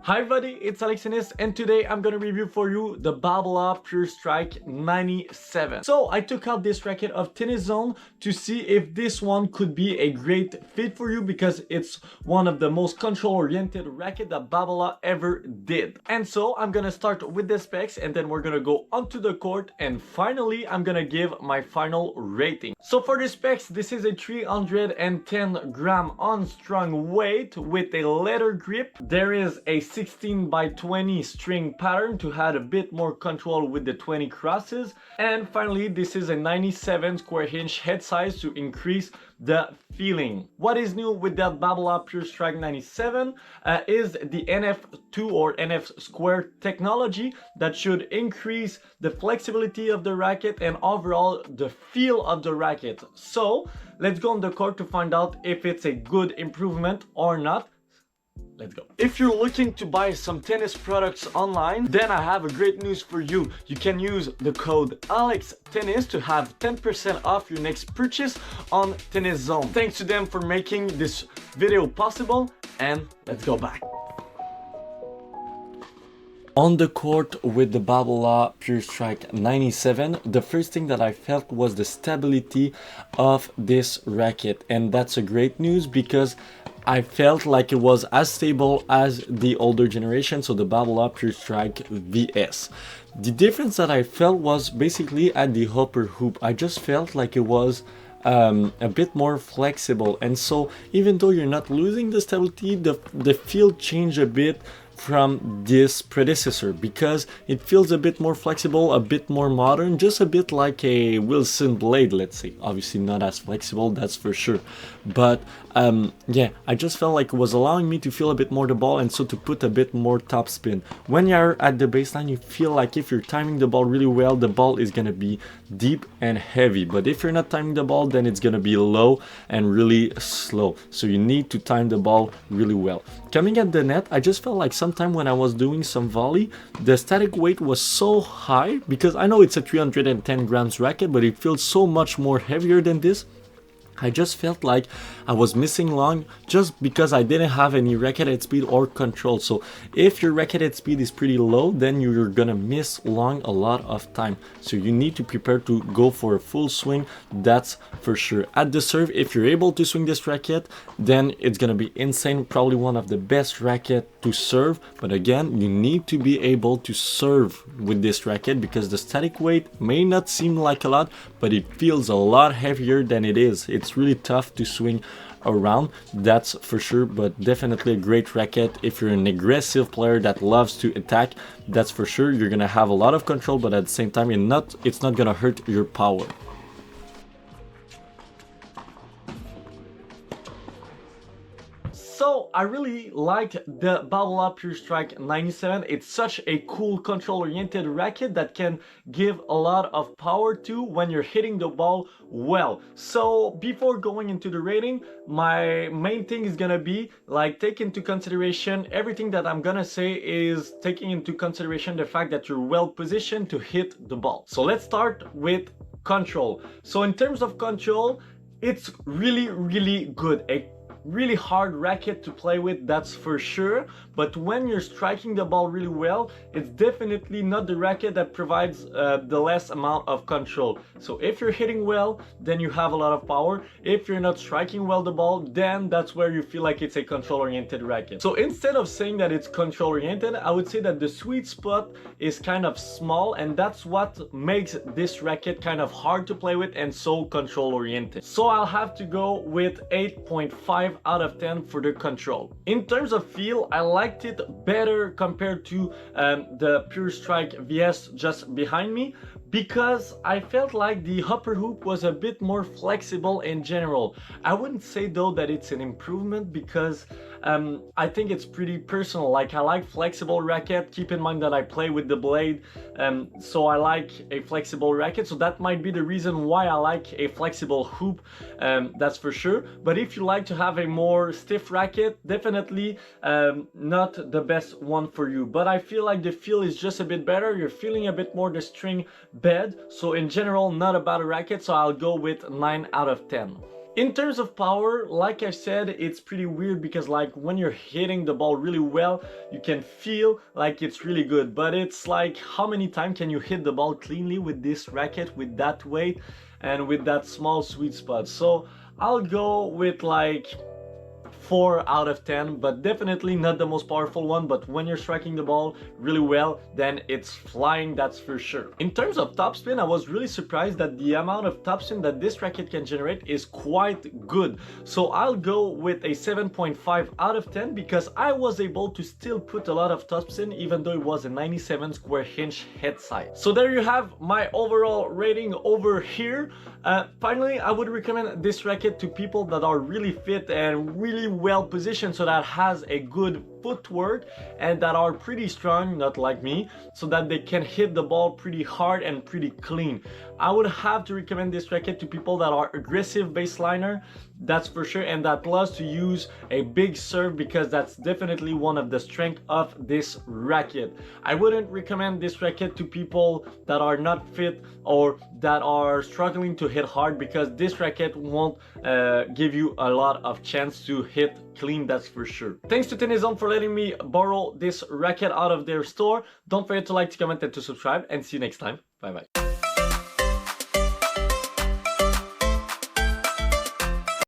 Hi everybody, it's Alexanis and today I'm gonna review for you the Babolat Pure Strike 97. So I took out this racket of Tennis Zone to see if this one could be a great fit for you because it's one of the most control-oriented racket that Babolat ever did. And so I'm gonna start with the specs and then we're gonna go onto the court and finally I'm gonna give my final rating. So for the specs, this is a 310 gram unstrung weight with a leather grip. There is a 16 by 20 string pattern to add a bit more control with the 20 crosses, and finally this is a 97 square inch head size to increase the feeling. What is new with that Babolat Pure Strike 97 is the NF2 or NF square technology that should increase the flexibility of the racket and overall the feel of the racket. So let's go on the court to find out if it's a good improvement or not. Let's go. If you're looking to buy some tennis products online, then I have a great news for you. You can use the code ALEXTENNIS to have 10% off your next purchase on Tennis Zone. Thanks to them for making this video possible, and let's go back. On the court with the Babolat Pure Strike 97, the first thing that I felt was the stability of this racket, and that's a great news because I felt like it was as stable as the older generation, so the Babolat Pure Strike VS. The difference that I felt was basically at the upper hoop. I just felt like it was a bit more flexible, and so even though you're not losing the stability, the feel changed a bit from this predecessor because it feels a bit more flexible, a bit more modern, just a bit like a Wilson blade, let's say. Obviously not as flexible, that's for sure, but yeah, I just felt like it was allowing me to feel a bit more the ball and so to put a bit more top spin. When you're at the baseline, you feel like if you're timing the ball really well, the ball is gonna be deep and heavy, but if you're not timing the ball, then it's gonna be low and really slow. So you need to time the ball really well. Coming at the net, I just felt like sometime when I was doing some volley, the static weight was so high because I know it's a 310 grams racket, but it feels so much more heavier than this. I just felt like I was missing long just because I didn't have any racket head speed or control. So if your racket head speed is pretty low, then you're gonna miss long a lot of time. So you need to prepare to go for a full swing, that's for sure. At the serve, if you're able to swing this racket, then it's gonna be insane, probably one of the best racket to serve. But again, you need to be able to serve with this racket because the static weight may not seem like a lot, but it feels a lot heavier than it is. It's really tough to swing around, that's for sure, but definitely a great racket if you're an aggressive player that loves to attack. That's for sure. You're gonna have a lot of control, but at the same time it's not gonna hurt your power. So I really liked the Babolat Pure Strike 97. It's such a cool control-oriented racket that can give a lot of power to when you're hitting the ball well. So before going into the rating, my main thing is gonna be like take into consideration everything that I'm gonna say is taking into consideration the fact that you're well positioned to hit the ball. So let's start with control. So in terms of control, it's really good. A really hard racket to play with, that's for sure, but when you're striking the ball really well, it's definitely not the racket that provides the less amount of control. So if you're hitting well, then you have a lot of power. If you're not striking well the ball, then that's where you feel like it's a control oriented racket. So instead of saying that it's control oriented, I would say that the sweet spot is kind of small, and that's what makes this racket kind of hard to play with and so control oriented. So I'll have to go with 8.5 out of 10 for the control. In terms of feel, I liked it better compared to the Pure Strike VS just behind me because I felt like the upper hoop was a bit more flexible in general. I wouldn't say though that it's an improvement because I think it's pretty personal. Like I like flexible racket. Keep in mind that I play with the blade, so I like a flexible racket. So that might be the reason why I like a flexible hoop, that's for sure. But if you like to have a more stiff racket, definitely not the best one for you. But I feel like the feel is just a bit better. You're feeling a bit more the string bed. So in general, not a bad racket. So I'll go with 9 out of 10. In terms of power, like I said, it's pretty weird because like when you're hitting the ball really well, you can feel like it's really good, but it's like how many times can you hit the ball cleanly with this racket, with that weight and with that small sweet spot? So I'll go with like 4 out of 10, but definitely not the most powerful one. But when you're striking the ball really well, then it's flying, that's for sure. In terms of topspin, I was really surprised that the amount of topspin that this racket can generate is quite good. So I'll go with a 7.5 out of 10 because I was able to still put a lot of topspin even though it was a 97 square inch head size. So there you have my overall rating over here. Finally, I would recommend this racket to people that are really fit and really well positioned, so that has a good footwork and that are pretty strong, not like me, so that they can hit the ball pretty hard and pretty clean. I would have to recommend this racket to people that are aggressive baseliner, that's for sure, and that loves to use a big serve because that's definitely one of the strengths of this racket. I wouldn't recommend this racket to people that are not fit or that are struggling to hit hard because this racket won't give you a lot of chance to hit clean, that's for sure. Thanks to Tennis-On for letting me borrow this racket out of their store. Don't forget to like, to comment, and to subscribe, and see you next time. Bye bye.